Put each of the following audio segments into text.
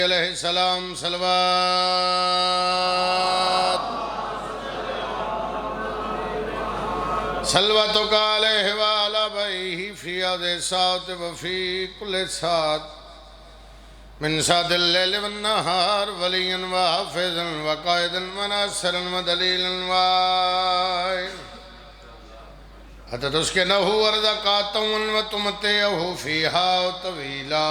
علیہ السلام صلوات صلواتک علیہ وعلی بیہ فی عدد ساعت وفی کل ساعت من ساعت اللیل والنہار ولیا وحافظا وقائدا وناصرا ودلیلا وعائنا حتی تسکنہ ورزقاتا وتمتعہ فیہا طویلا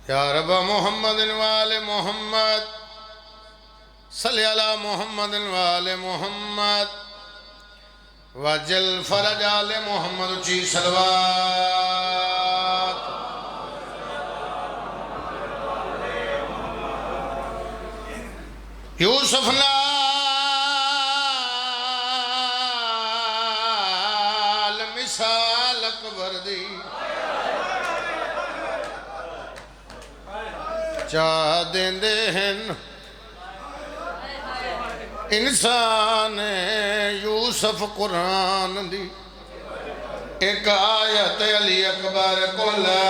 یا رب محمد وآل محمد صلی علی محمد وآل محمد وجل فرج آل محمد چی صلوات یوسف نال مثال اکبر دی چاہ دیندے ہیں انسان یوسف قرآن دی ایک آیت علی اکبر کو لا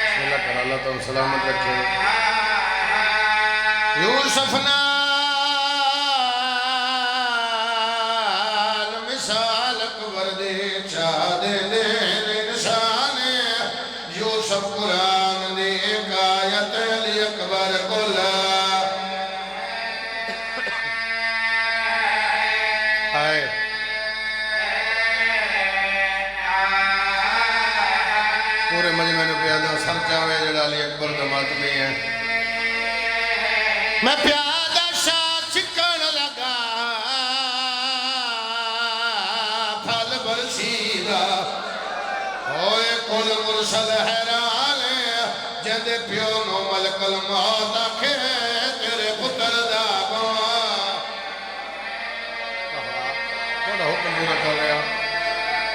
بسم اللہ کر اللہ تعالیٰ سلامت رکھے یوسف نال مثال اکبر دی چاہ دیندے انسان یوسف قرآن دی ایک آیت علی اکبر کو لا آئے پورے مجمع نے پیادہ سر چاہوے جڑا علی اکبر دمات میں ہے میں پیادہ شاہ چکن لگا پھل برسیدہ ہوئے کل مرسل حیران جندے پیو نو ملک الموت آکھے تیرے پتر دا گواں بڑا حکم پورا کر رہا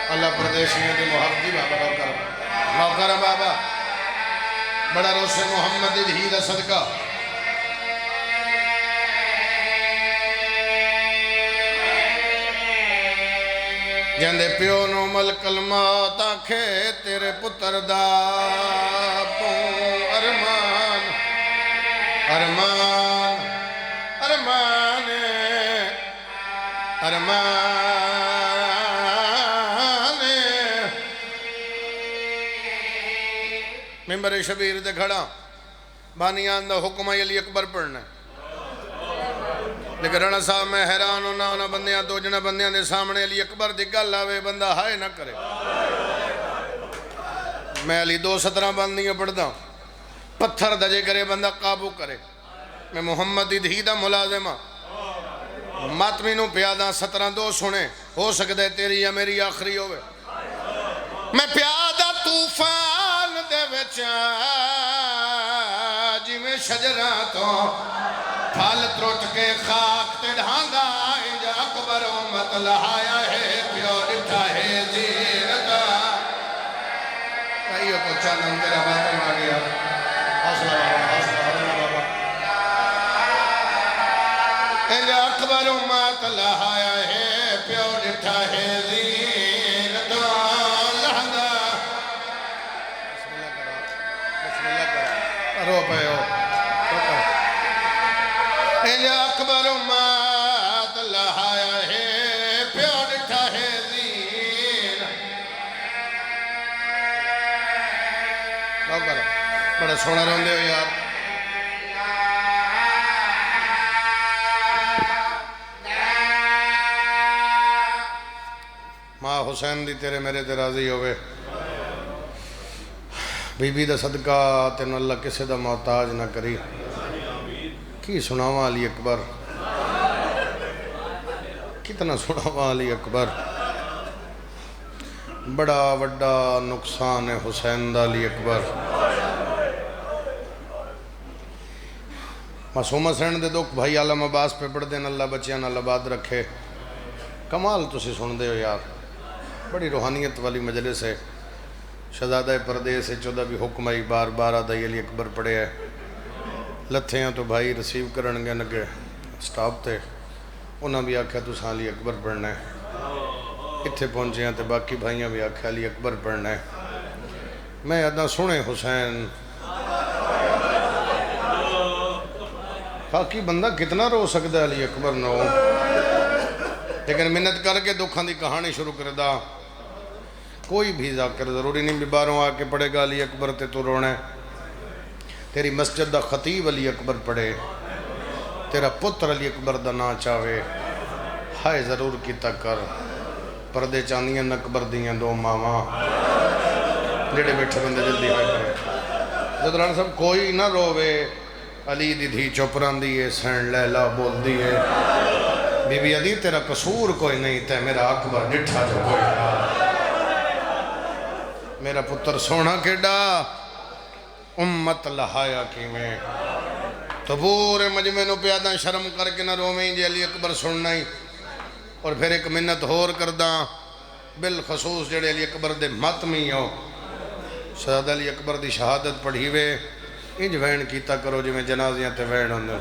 اللہ پردیشیوں دی محبتی بابا نوکر بابا بڑا روس محمد دھی دا صدقہ جندے پیو نو ملک الموت آکھے تیرے پتر دا ارمان ارمان ارمان ارمان ممبر شبیر دے کھڑا بانیان دا حکم علی اکبر پڑھنا لیکن رنا صاحب میں حیران ہونا بندیاں دو جنہ بندیاں دے سامنے علی اکبر دی گل آوے بندہ ہائے نہ کرے میں علی 2:17 بندیاں پڑھتا ہوں پتھر دجے کرے بندہ قابو کرے میں محمد دی دھی دا ملازمہ ماتمی نو پیادہ 17:2 سنے ہو سکتا ہے تیری یا میری آخری ہوئے میں پیادہ طوفان دے وچا جی میں شجراتوں پھل ترٹ کے خاک تے ڈھانگا انجا اکبر امت لہایا ہے پیو ڈٹھا ہے زینتا کئیوں کو چانم تیرا باتم آ گیا حوصلہ بابا حوصلہ بابا انجا اکبر امت لہایا ہے پیو ڈٹھا ہے زینتا لہنگا بسم اللہ کرا رو پیو انجا اکبر امت لہایا ہے پیو ڈٹھا ہے زین بڑا سونا روندے ہو یار ماں حسین دی تیرے میرے تے راضی ہوئے بی بی دا صدقہ تینو اللہ کسے دا محتاج نہ کری کی سناواں علی اکبر کتنا سناواں علی اکبر بڑا وڈا نقصان ہے حسین دا علی اکبر معصومہ سین دے دکھ بھائی عالم عباس پہ پڑھ دین اللہ بچیاں نال آباد رکھے کمال تسی سن دے ہو یار بڑی روحانیت والی مجلس ہے شہزادہ پردیس سے 14 بھی حکم آئی بار بار آدھائی علی اکبر پڑھے ہے لتھے ہیں تو بھائی رسیو کرنگے نگے سٹاپ تے انہاں بھی آکھا تو علی اکبر پڑھنا ہے اتنے پہنچے ہیں تو باقی بھائیاں بھی آکھیا علی اکبر پڑھنا ہے. میں ادھا سنے حسین باقی بندہ کتنا رو سکتا ہے علی اکبر نو، لیکن منت کر کے دکھاں دی کہانی شروع کر دا. کوئی بھی ذاکر ضروری نہیں بھی باہروں آ کے پڑھے گا علی اکبر تے تو رونا ہے. تیری مسجد دا خطیب علی اکبر پڑھے، تیرا پتر علی اکبر دا نا چاہے، ہائے ضرور کیتا کر. پردے چاندیاں اکبر دیاں دو ماواں، جڑے بیٹھے بندے جلدی ہائے کرے. جدران صاحب کوئی نہ روے، علی دی دھی چپ راندی ہے، سین لیلا بول دی ہے. بی بی علی تیرا قصور کوئی نہیں تے میرا اکبر ڈٹھا جو کوئی نہ. میرا پتر سونا کیڈا امت لہایا کی میں تو پورے مجمع نو پیاداں شرم کر کے نہ رومیں جی علی اکبر سننا ہی. اور پھر ایک منت ہور کرداں بالخصوص جڑے علی اکبر دے ماتمی ہو، شہزادہ علی اکبر دی شہادت پڑھی وے انج وین کیتا کرو جو میں جنازیاں تے وین ہوندے.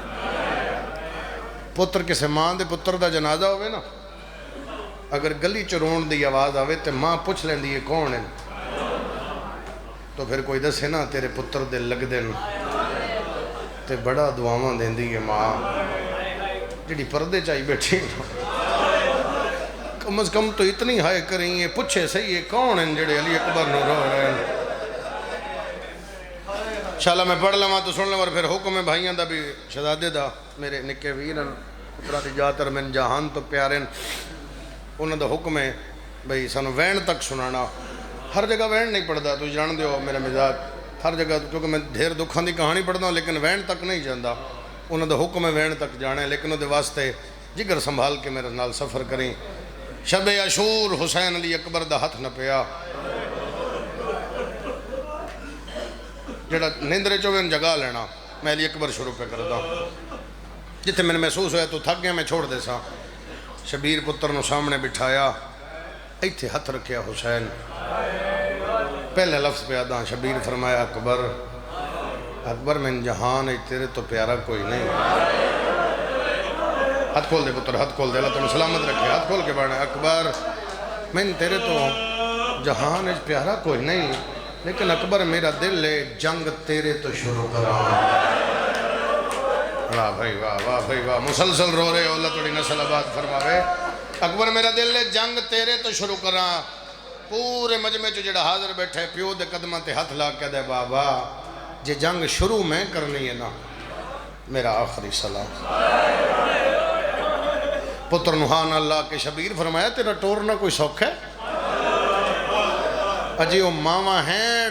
پتر کسے ماں دے پتر دا جنازہ ہوئے نا، اگر گلی چرون دی آواز آوے تے ماں پوچھ لیں دی یہ کون ہے، تو پھر کوئی دسے نا تیرے پتر دے لگ دن تے بڑا دعاواں دین دی ہے ماں جڑی پردے چاہی بیٹھی. کم از کم تو اتنی ہائے کریں یہ پوچھے صحیح ہے کون ہیں جڑے علی اکبر نو رو رہے ہیں. انشاءاللہ میں پڑھ لواں تو سن لواں. اور پھر حکم ہے بھائیاں دا بھی شہزادے دا میرے نکے ویرن پترا دی جاتر من جہان تو پیارن، انہوں دا حکم ہے بھئی سانو وین تک سنانا. ہر جگہ وین نہیں پڑھدا، تو جان دیو میرا مزاج ہر جگہ، کیونکہ میں ڈھیر دکھاں دی کہانی پڑھدا ہوں لیکن وین تک نہیں جاندا. انہوں دا حکم ہے وین تک جانے، لیکن انہوں دے واسطے جگر سنبھال کے میرے نال سفر کریں. شب عاشور حسین علی اکبر دا ہاتھ نہ پیا، جڑا نیندرے چویں جگہ لینا. میں علی اکبر شروع پہ کردا جتے میں محسوس ہویا تو تھک گیا میں چھوڑ دے سا. شبیر پتر نو سامنے بٹھایا، ایتھے ہاتھ رکھیا حسین. پہلے لفظ پہ آدھا شبیر فرمایا اکبر اکبر من جہان ہے تیرے تو پیارا کوئی نہیں. ہاتھ کھول دے پتر، ہاتھ کھول دے، اللہ تمہیں سلامت رکھے. ہاتھ کھول کے بڑھنا اکبر من تیرے تو جہان ہے پیارا کوئی نہیں، لیکن اکبر میرا دل ہے جنگ تیرے تو شروع کراں. واہ بھائی واہ، واہ بھائی واہ، مسلسل رو رہے ہو، اللہ تھوڑی نسل آباد فرماوے. اکبر میرا دل ہے جنگ تیرے تو شروع کراں. پورے مجمع چ جڑا حاضر بیٹھے پیو دے قدماں تے ہاتھ لا کے دے بابا جے جنگ شروع میں کرنی ہے نا میرا آخری سلام. پتر نوحان اللہ کے شبیر فرمایا تیرا ٹورنا کوئی سوکھ ہے؟ اجی وہ ماما ہیں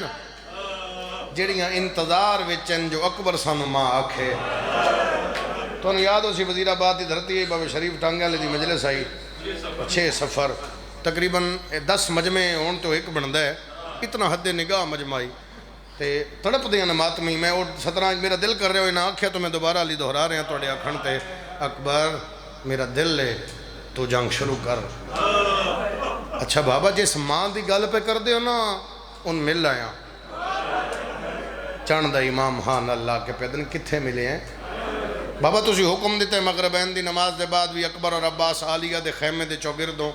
جڑیاں انتظار وچن جو اکبر سانو ماں آکھے. تو انہوں یاد ہو سی وزیر آباد دی دھرتی ہے بابا شریف ٹانگے لے دی مجلس آئی 6 سفر تقریباً 10 مجمع ہون تو ایک بندا ہے. اتنا حد نگاہ مجمعی تے تڑپ دیاں ماتمی. میں وہ 17 میرا دل کر رہے ہو نہ آکھیا تو میں دوبارہ علی دہرا رہے ہیں توڑے آکھن تے اکبر میرا دل ہے تو جنگ شروع کر. اچھا بابا جس ماں دی گل پہ کر دے ہو نا ان مل آیا. چاند دا امام ہان اللہ کے پیدن کتھے ملے ہیں بابا؟ تسی حکم دیتے مغربین دی نماز دے بعد بھی اکبر اور عباس عالیہ دے خیمے دے چوگردوں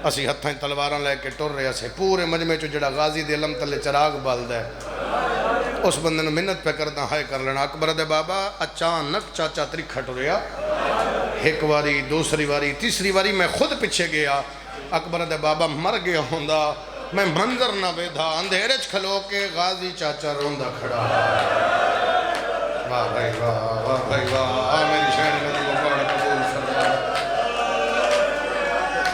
اسی ہتھائیں تلواراں لے کے ٹر رہے سے. پورے مجمع چو جڑا غازی دے علم تلے چراغ بالد ہے اس بندے نے منت پہ کردہ ہائے کر لینا. اکبر دے بابا اچانک چاچا ترکھا ٹریا. ایک واری دوسری واری تیسری واری میں خود پیچھے گیا. اکبر دے بابا مر گیا ہوندہ میں منظر نہ بیدھا اندھیرے کھلو کے غازی چاچا روندہ کھڑا. واہ بھائی واہ، واہ بھائی واہ، میری شہر نبی کو پڑھ قبول فرما.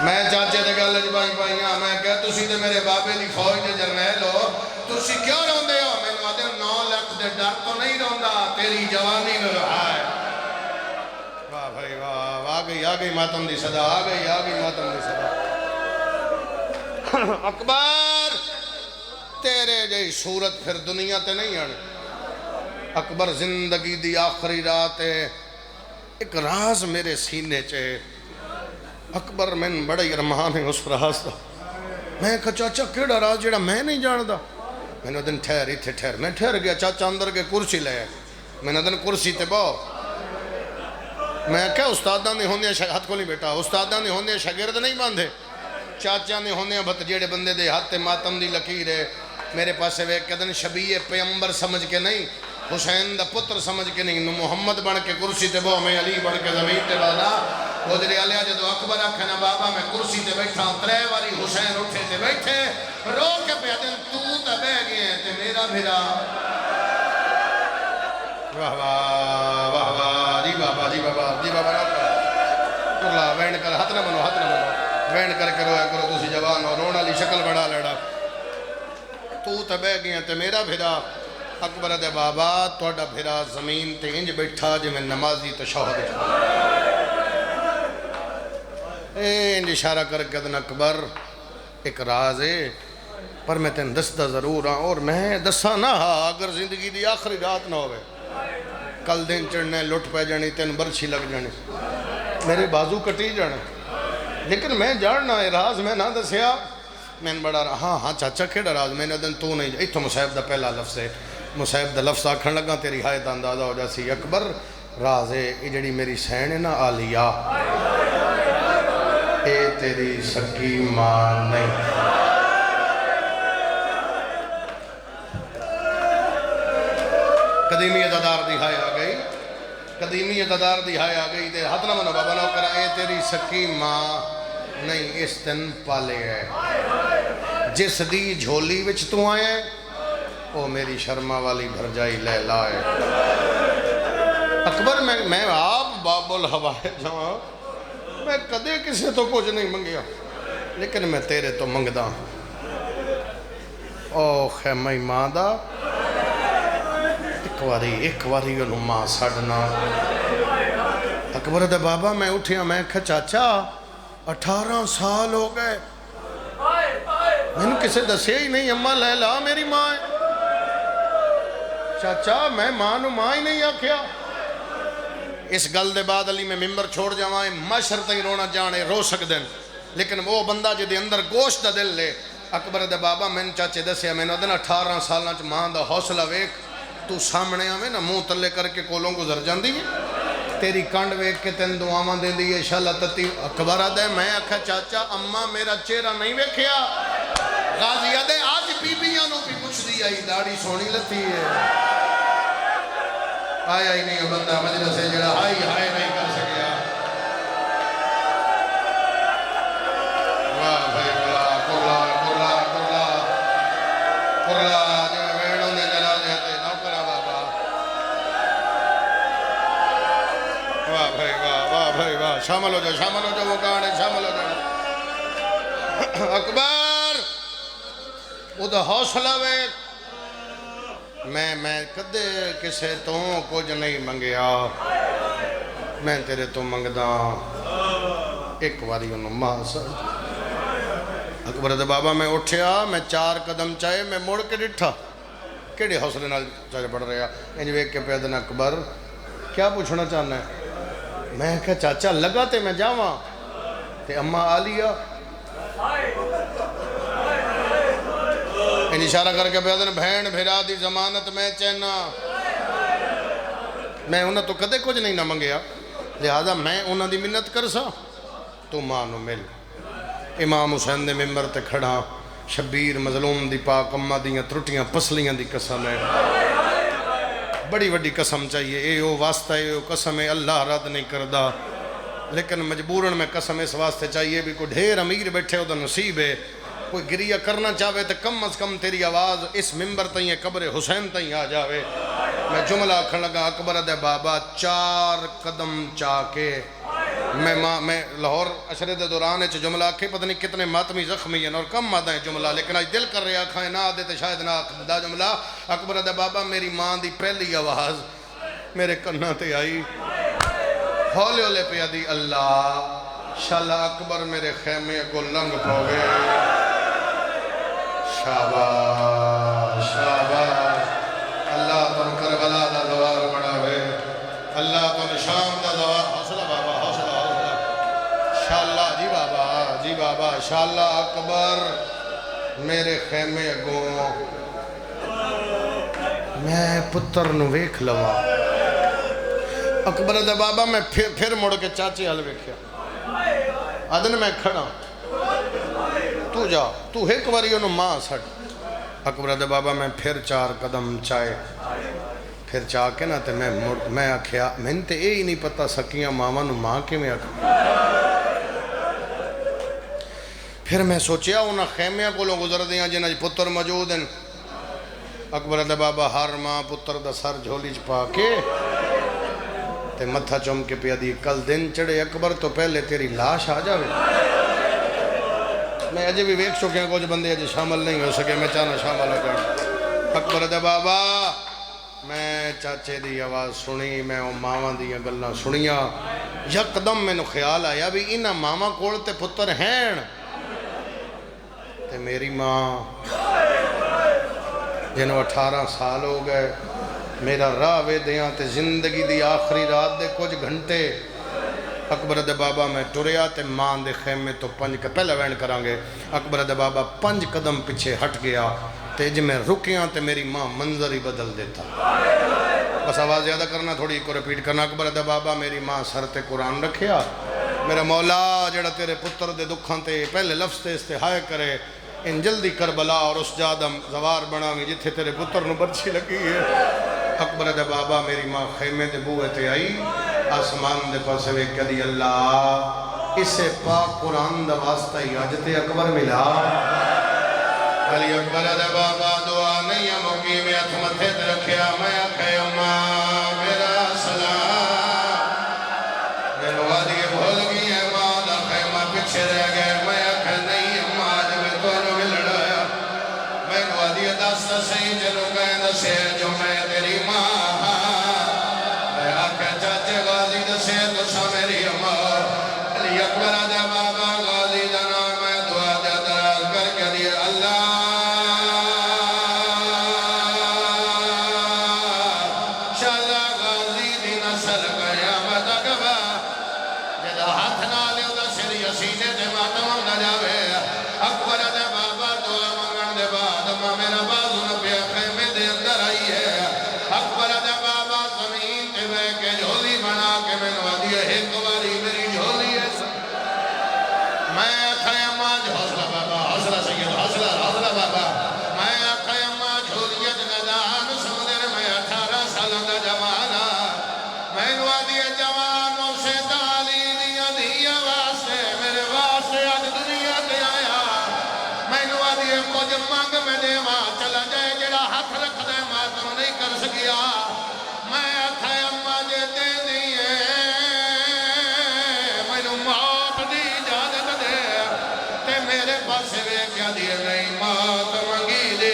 میں چاچے دے گل جبائی پائیاں میں کہ تسی دے میرے بابے دی فوج دے جرنیل ہو تسی کیوں روندے ہو؟ میں نے آدھے 9 لاکھ دے ڈر تو نہیں روندہ تیری جوانی میں رہا ہے. واہ بھائی واہ، آ گئی ماتم دی صدا، آ گئی ماتم دی صدا. اکبر تیرے جئی صورت پھر دنیا تے نہیں آنے. اکبر زندگی دی آخری رات ہے. ایک راز میرے سینے چے اکبر میں بڑا ارمان ہے اس راز دا. میں کہا چاچا کیڑا راز جڑا میں نہیں جاندہ؟ میں نے دن ٹھہر ہی تھے ٹھہر. میں ٹھہر گیا. چاچا اندر کے کرسی لے میں نے دن کرسی تے باؤ. میں کہا استاداں نے ہوندے ہاتھ کو نہیں بیٹا استاداں نے ہوندے شاگرد نہیں باندھے. چاچا نے ہونے بت جیڑے بندے دے ہاتھ ماتم دی لکیر ہے میرے پاسے ویک کدن شبیہ پیمبر سمجھ کے نہیں حسین دا پتر سمجھ کے نہیں محمد بن کے کرسی تے بو میں علی بن کے زمین تے بانا وہ جڑے علیہ جدو اکبر آکھے نا بابا میں کرسی تے بیٹھا 3 واری حسین اٹھے تے بیٹھے رو کے پہ دن تو تے بہ گئے تے میرا بھرا واہ واہ واہ واہ جی بابا جی بابا جی بابا کرلا وین کر ہاتھ نہ بنو وین کر کے رویا کرو تسی جوان ہو رونا لی شکل بڑا لیڑا تو تے بہ گئے تے میرا بھرا اکبر دے بابا توڑا بھرا زمین تے انج بیٹھا جو میں نمازی تشہد انج اشارہ کر کے دن اکبر ایک راز ہے پر میں تین دستا ضرور ہاں اور میں دسا نہ ہاں اگر زندگی دی آخری رات نہ ہوئے کل دن چڑھنے لٹ پہ جانی تین برچھی لگ جانی میرے بازو کٹی جانے لیکن میں جاننا ہے راز میں نہ دسیا میں بڑا رہا ہاں چاچا کھیڑا راز میں نے دن تو نہیں ایتھو مصیب دا پہلا لفظ ہے مصیب دا لفظ آکھن لگا تیری حایت اندازہ ہو جاسی اکبر راز ہے یہ جڑی میری سین ہے نا آلیہ اے تیری سکی ماں نہیں قدیمی عددار دی ہائے آ گئی قدیمی عددار دی ہائے آ گئی تے ہاتھ نہ منو بابا نو کرا اے تیری سکی ماں نہیں اس دن پالے ہے جس دی جھولی وچ تو آئے او میری شرما والی بھر جائی لے لائے اکبر میں آپ باب الحوائے جہاں میں کدے کسے تو کچھ نہیں منگیا لیکن میں تیرے تو منگدا او خیمہ ماں دا ایک واری انہوں ماں ساڑھنا اکبر دے بابا میں اٹھیا میں کہا چاچا 18 سال ہو گئے میں نے کسے دسے ہی نہیں اماں لیلا میری ماں ہے چاچا میں ماں نو ماں ہی نہیں آکھیا اس گل دے بعد علی میں ممبر چھوڑ جاوائیں مشر تھی رونا جانے رو سکدن لیکن وہ بندہ جے دے اندر گوشت دا دل لے اکبر دے بابا میں چاچے دسیا میں نے دن 18 سالنا چ ماں دا حوصلہ ویک تو سامنے آویں نا منہ تلے کر کے کولوں گزر جاندی ہے تیری کانڈ ویک کے تین دعاواں دے دی انشاءاللہ تتی اکبر دے میں آکھا چاچا اماں میرا چہرہ نہیں ویکھیا غازی دے آج بیبیاں نو بھی پوچھ دی آئی داڑھی سونی لتی ہے آیا ہی نہیں بندہ مجلس ہے جڑا ہائی ہائے نہیں کر سکیا واہ بھائی واہ کرلا کرلا کرلا کرلا شامل ہو جاؤ وہ کہاں ہے شامل ہو جاؤ اکبر وہ دا حوصلہ وے میں کدے کسے تو کچھ نہیں منگیا میں تیرے تو منگدا ایک واری انہوں ماں سر اکبر دے بابا میں اٹھیا میں 4 قدم چاہے میں مڑ کے ڈٹھا کیڑے حوصلے نال چاہے پڑھ رہا انج ویک کے پیدن اکبر کیا پوچھنا چاہنا ہے میں کہا چاچا لگا تے میں جاواں تے اماں آلیہ ان اشارہ کر کے بیادن بھین بھیرا دی ضمانت میں چینا میں انہاں تو کدے کچھ نہیں نہ منگیا لہذا میں انہاں دی منت کر سا تو ماں نو مل امام حسین دے ممبر تے کھڑا شبیر مظلوم دی پاک اماں دیاں ترٹیاں پسلیاں دی قسم ہے بڑی وڈی قسم چاہیے اے او واسطہ اے او قسم ہے اللہ رد نہیں کردہ لیکن مجبورن میں قسم اس واسطے چاہیے بھی کوئی ڈھیر امیر بیٹھے ہو تو نصیب ہے کوئی گریہ کرنا چاہوے تو کم از کم تیری آواز اس ممبر تائیں قبر حسین تائیں آ جاوے میں جملہ آکھن لگا اکبر دے بابا 4 قدم چاہ کے میں لاہور عشرے دے دوران ہے جملہ آکھے پتہ نہیں کتنے ماتمی زخمی ہیں اور کم مادہ ہیں جملہ لیکن آج دل کر رہے آکھائیں نہ آدھے تے شاید نہ دا جملہ اکبر دے بابا میری ماں دی پہلی آواز میرے کنہ تے آئی ہولے ہولے پہ دی اللہ شالا اکبر میرے خیمے کو لنگ پو گئے شاباش شاباش اللہ تم کربلا دا دوار بڑھاوے اللہ تم شام دا دوار حوصلہ بابا حوصلہ حوصلہ شاءاللہ جی بابا شاءاللہ اکبر میرے خیمے گو میں پتر نو ویکھ لوا اکبر دا بابا میں پھر مڑ کے چاچے حل ویکھیا ادن میں کھڑا تو جا تو ایک باری انہوں ماں سٹ اکبر دے بابا میں پھر 4 قدم چائے پھر چاہ کے نا تے میں آکھیا میں تے اے ہی نہیں پتا سکیاں ماما نو ماں کے میں آکھا پھر میں سوچیا انہاں خیمیاں کو لوگ گزر دیاں جنہاں پتر موجود ہیں اکبر دے بابا ہر ماں پتر دا سر جھولی پا کے تے متھا چوم کے پیا دی کل دن چڑھے اکبر تو پہلے تیری لاش آ جاوے میں اجے بھی ویکھ چکے ہیں کچھ بندے اجے شامل نہیں ہو سکے میں چاہنا شامل ہو جاؤں اکبر دے بابا میں چاچے دی آواز سنی میں او ماواں دی گلاں سنیاں یکدم مینوں خیال آیا بھی انہاں ماما کول تے پتر ہیں تے میری ماں جنہوں 18 سال ہو گئے میرا راہ وے دیاں تے زندگی دی آخری رات دے کچھ گھنٹے اکبر دے بابا میں ٹریا تے ماں دے خیمے تو 5 پہلے وین کرانگے اکبر دے بابا 5 قدم پیچھے ہٹ گیا تے جی میں رکیاں تے میری ماں منظر ہی بدل دیتا بس آواز زیادہ کرنا تھوڑی کو ریپیٹ کرنا اکبر دے بابا میری ماں سر تے قرآن رکھیا میرا مولا جڑا تیرے پتر دے دکھاں تے پہلے لفظ تے استحائے کرے ان جلدی کربلا اور اس جادم زوار بناویں جتھے تیرے پتر نو برچی لگی ہے اکبر دے بابا میری ماں خیمے دے بوئے تے آئی آسمان دے پاسے ویکھ دی اللہ اسے پاک قرآن دا واسطہ ہی آجتے اکبر ملا علی اکبر دے بابا دعا نہیں موکی میں اتمتھے تے رکھیا میں آکھے اماں میرا سلام میرے وادی بھول گئی ہے ماں دا خیمہ پیچھے رہ گئے میں آکھے نہیں اماں آج میں دونوں میں لڑایا میں وادی داستا صحیح جلو گئے دسے جو میں تیری ماں میں آکھے چاچے غازی دسے تو سا میری اماں علی اکبر دے بابا غازی جنا میں دعا دے دراز کر کے دیئے اللہ شالا غازی دی نسل قیامت اکبا جدا ہاتھ نالے دا سری سینے دے ماتم نہ جاوے اکبر دے بابا دعا منگن دے بعد ماں میرا بازو نہ پیا خیمے دے اندر آئی ہے اکبر دے بابا زمین تے بے کے جھولی بنا کے میں نوا دیئے ایک باری میری جھولی ہے میں آکھا اماں حوصلہ بابا حوصلہ سید حوصلہ بابا میں آکھا اماں جھولیت ندان سمدر میں 18 سالوں دا جوانا میں نوا دیئے جوانوں سے تالی دیا دیا واسطے میرے واسطے آج دنیا دے آیا میں نوا دیئے کچھ مانگ میں دے ماں چلا جائے جڑا ہاتھ رکھ دے ماتم نہیں کر سکیا میں آکھا اماں جے دے دیئے میں نو موت دی اجازت دے تے میرے پاس وے کیا دیئے نہیں موت منگی دے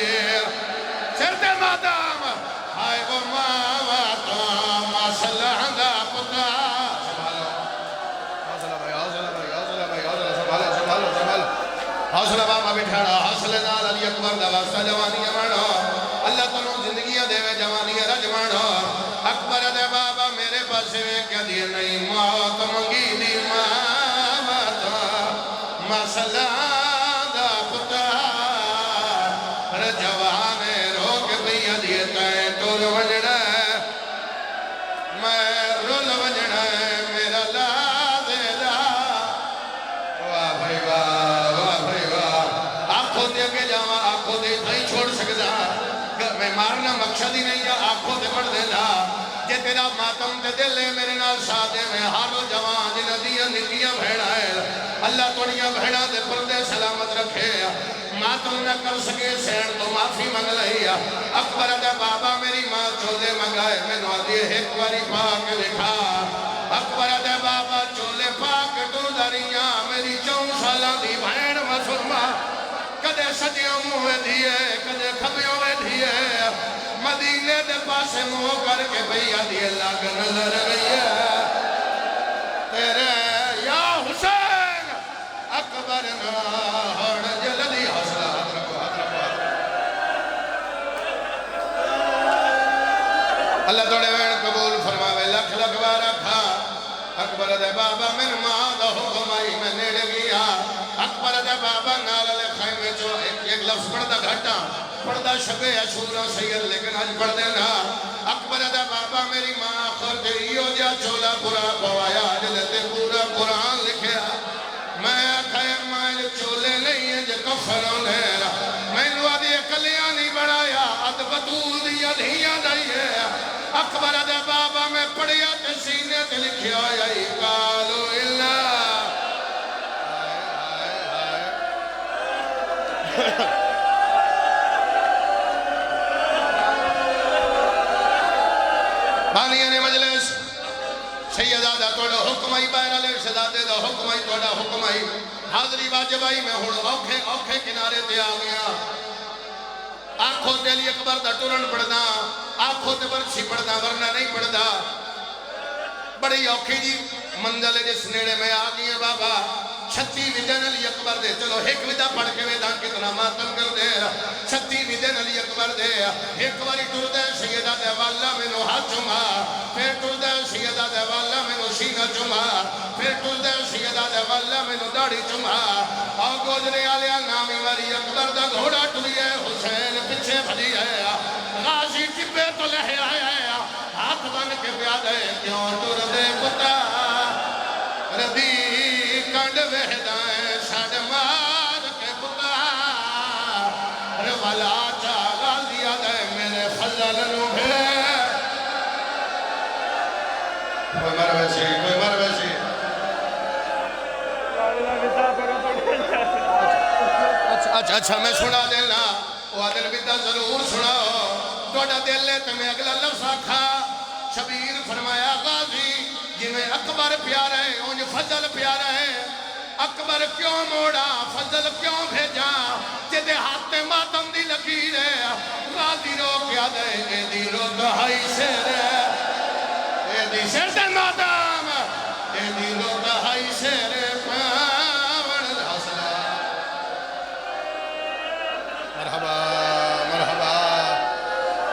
سر تے مادام ہائے وہ ماں تو مسئلہ دا پتا حوصلہ بابا بٹھاڑا حوصلے نال علی اکبر دا واسطہ جوانی امانو اللہ تنوں زندگیاں دے وے جوانی رجمانو اکبر دے بابا میرے پاس وے کیا دیئے نہیں موت منگی دی موت مسئلہ دا پتا پر جوانے روک بھئی دیئے تائیں ٹول وجڑا میں رول وجڑا میرا لا دے لا واہ بھائی واہ آنکھوں دے کے جاواں آنکھوں دے نہیں چھوڑ سکتا میں مارنا مقصد ہی نہیں ہے آنکھوں دے پڑھ دینا جے تیرا ماتم تے دل ہے میرے نال ساتھ دے میں ہارو جوان جنہ دیا نکیاں بھیڑا ہے اللہ توڑیاں بھیڑا دے پردے سلامت رکھے ماتم نہ کر سکے سین تو معافی منگ لئی اکبر دے بابا میری ماں چولے منگائے میں نو دیئے ایک باری پاک لکھا اکبر دے بابا چولے پاک تو دریاں میری 4 سالہ دی بھین مسلمہ کدے سجیوں موے دیئے کدے کھبیوں میں دیئے مدینے دے پاسے موہ کر کے بھئیا دیئے لاغن لر گئی ہے تیرے یا حسین اکبر ناہر جلدی حوصلہ ہاتھ رکھو اللہ توڑے وین قبول فرماوے لکھ بارہ کھا اکبر دے بابا من ماں دا حکم آئی میں نیڑے گیا اکبر دے بابا نالے خیمے جو ایک لفظ پڑھتا گھٹا پڑھتا شبے اشورا سید لیکن آج پڑھ دینا اکبر دے بابا میری ماں آخر تیریو جا چولا پورا پوایا جلتے پورا قرآن لکھیا میں آکھایا ماں چولے نہیں ہیں جو فرون ہے میں نو آدھی کلیاں نہیں بڑھایا اد بطول دیا دھیاں دائیے اکبر دے بابا میں پڑھیا تے سینے تے لکھیا آئی قالو اللہ بانیان مجلس سیدادہ توڑا حکم آئی بائر علیہ شہزادے دا حکم آئی توڑا حکم آئی حاضری واجب آئی میں ہوں اوکھے کنارے تے آگیا آنکھوں تے لیے اکبر دا ٹورن پڑھنا آنکھوں تے برچی پڑھنا ورنہ نہیں پڑھنا بڑی اوکھی جی منزل جس نیڑے میں آگیا بابا چھتی ویدن علی اکبر دے چلو ایک ویدہ پڑھ کے ویدان کتنا ماتم کر دے چھتی ویدن علی اکبر دے ایک واری ٹر دے سیدہ دے والا میں نو ہاتھ چما پھر ٹر دے سیدہ دے والا میں نو سینہ چما پھر ٹر دے سیدہ دے والا میں نو داڑی چما اور گوجرے آلیا نامی واری اکبر دا گھوڑا ٹریے حسین پچھے بھلی ہے غازی ٹپے تو لہے آیا ہے ہاتھ بن کے پیادے کیوں ٹر دے پتا ردی کنڈ وحدائیں ساڑھ مار کے پتا روالا چاگا دیا دے میرے فضل نو ہے کوئی مر ویسی اچھا میں سنا دینا وہ دل بیتا ضرور سناؤ توڑا دل لے تمہیں اگلا لفظ آکھا شبیر فرمایا غازی جی میں اکبر پیارا ہے انج فضل پیارا ہے اکبر کیوں موڑا فضل کیوں بھیجا جدے ہاتھ ماتم دی لکیر ہے غازی رو کیا دے اے دی رو دہائی سیر ہے اے دی سیر دے ماتم اے دی رو دہائی سیر پاون حسنا مرحبا مرحبا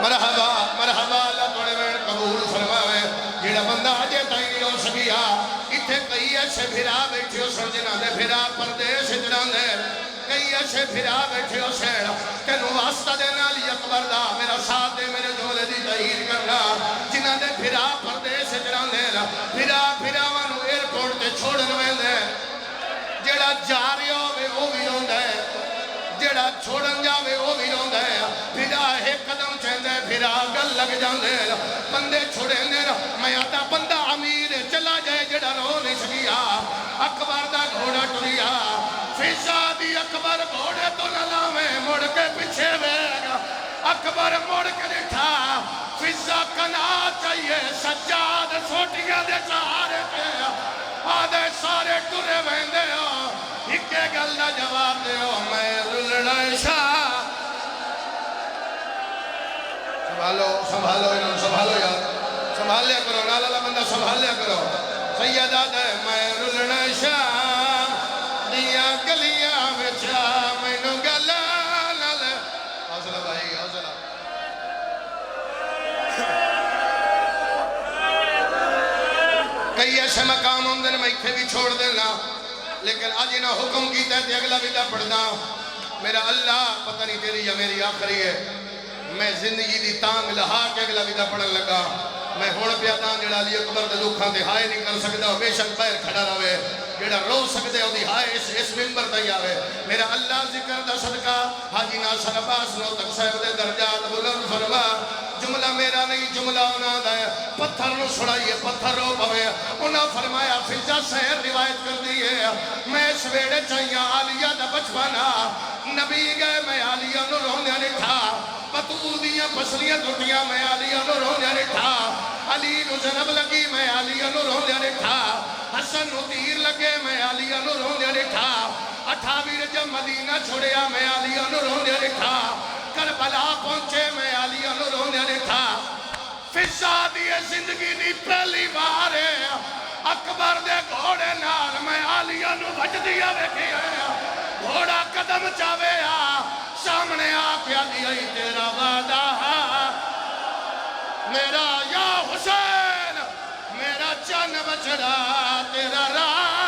مرحبا مرحبا اللہ توڑے میں قبول فرماوے جیڑا بندہ آجے تائیں نہیں ہو سکیا اتھے کئی ایسے بھرا بیٹھے ہو سر جنہ دے بھرا پردیش جنہ دے کئی ایسے بھرا بیٹھے ہو سیڑ تینو واسطہ دینا لی اکبر دا میرا ساتھ دے میرے جولے دی تحیر کرنا جنہ دے بھرا پردیش جنہ دے بھرا وانو ایرپورٹ تے چھوڑن میں دے جیڑا جاری ہوئے وہ بھی ہوں دے جیڑا چھوڑن جاوے وہ بھی رون دے پھرا ایک قدم چیندے پھرا گل لگ جان دے بندے چھوڑیں دے میں آتا بندہ امیر چلا جائے جیڑا رو نہیں سکیا اکبر دا گھوڑا ٹریا فضا دی اکبر گھوڑے تو نہ لاویں مڑ کے پیچھے بیگا اکبر مڑ کے لٹھا فضا کنا چاہیے سجاد سوٹیاں دے سہارے پہ آدھے سارے ٹرے ویندے ہو ہکے گل نہ جواب دے ہو میں رلڑا شاہ سنبھالو انہوں سنبھالو یار سنبھال لیا کرو نالا بندہ سنبھال لیا کرو سیدہ دے میں رلڑا شاہ دیا گلیاں بچا میں نو گلا نالے حوصلہ بھائی حوصلہ کئی ایسے مقام ہوندن میں اتھے بھی چھوڑ دینا لیکن آج انہا حکم کیتا ہے اگلا بیدہ پڑھنا میرا اللہ پتہ نہیں تیری یا میری آخری ہے میں زندگی دی تانگ لہا کے اگلا بیدہ پڑھن لگا میں ہوڑ پیاداں جڑا علی اکبر دے دکھاں تے ہائے نہیں کر سکتا بے شک بیر کھڑا رہے جڑا رو سکتے ہو دی ہائے اس ممبر تے آوے میرا اللہ ذکر دا صدقہ حاجی ناصر عباس نو تک صاحب دے درجات بلند فرما جملہ میرا نہیں جملہ انہاں دا ہے پتھر نو سڑائیے پتھر رو پوے انہاں فرمایا فضا سہر روایت کر دیئے میں اس ویڑے چاہیاں آلیہ دا بچپانا نبی گئے میں آلیہ نو رونے لٹھا بطول دیاں پسلیاں ٹوٹیاں میں آلیہ نو رونے لٹھا علی نو جنب لگی میں آلیہ نو رونے لٹھا حسن نو تیر لگے میں آلیہ نو رونے لٹھا 28 جب مدینہ چھوڑیا میں آلیہ نو رونے لٹھا کربلا پہنچے میں آلیہ نو رونے لٹھا فضا دیئے زندگی دی پہلی بار ہے اکبر دے گھوڑے نال میں آلیہ نو بچ دیا بیٹھی ہے گھوڑا قدم چاوے سامنے آکیا دیا ہی تیرا وعدہ میرا یا حسین میرا چن بچڑا تیرا راہ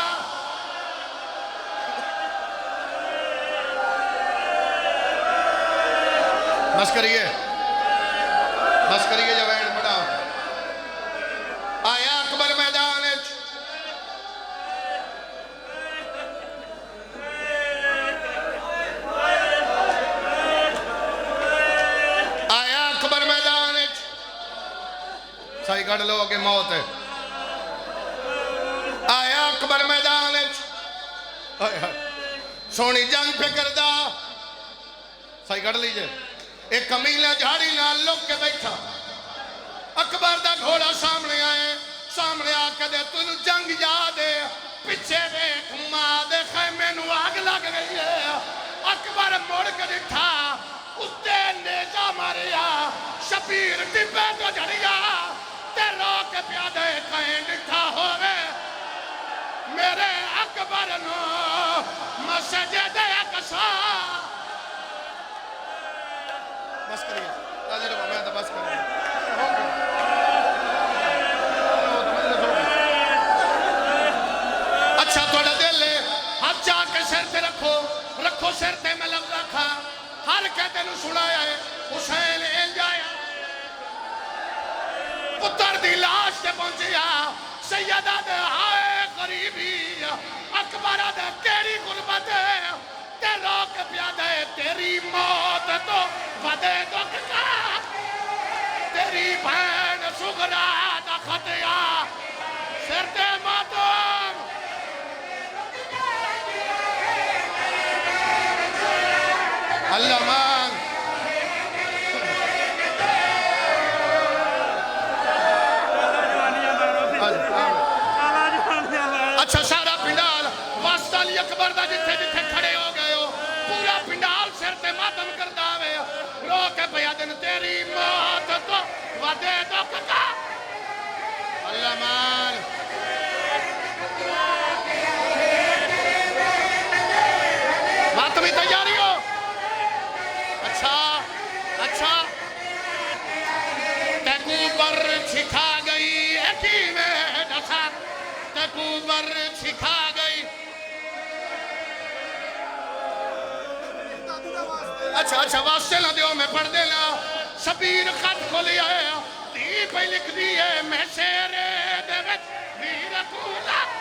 بس کریے جب اینڈ پڑا آیا اکبر میدان سائی کٹ لو کہ موت ہے آیا اکبر میدان سونی جنگ فکر دا سائی کٹ لیجئے ایک کمیلہ جھاڑی نال لوگ کے بیٹھا اکبر دا گھوڑا سامنے آئے سامنے آکے دے تنو جنگ یاد ہے پچھے بیٹھ ماں دے خیمے نو آگ لگ گئی ہے اکبر موڑ کے دٹھا اتے نیجا ماریا شبیر ٹپے تو جھڑیا تے روک پیادے کہیں دٹھا ہوئے میرے اکبر نو مسجد اقصا بس کریے راجی ربا میں تو بس کریے اچھا توڑا دل لے ہاتھ جا کے سر تے رکھو رکھو سر تے میں لگ رکھا ہر کہتے نو سڑایا ہے حسین این جایا پتر دی لاش تے پہنچیا سیدہ دے آئے قریبی اکبر دے کیڑی غربت ہے تے روک پیادے تیری موت تو ودے دکھ کا تیری بہن سگرا دا خطیا سر تے ماتم اللہ مان اچھا سارا پنڈال واسطہ علی اکبر دا جتھے جتھے کھڑے ہو گئے ہو پورا پنڈال سر تے ماتم کر داوے رو کے بیا دن تیری موت تو ودے دکھ کا اللہ مان ماتمی تیاری ہو اچھا تیکو بر چھکھا گئی ایکی میں ڈسا تیکو بر چھکھا گئی اچھا واسطے نہ دیو میں پڑھ دینا شبیر خط کھولی ہے تی پہ لکھ دی ہے میں شیر دے وچ ویر کولا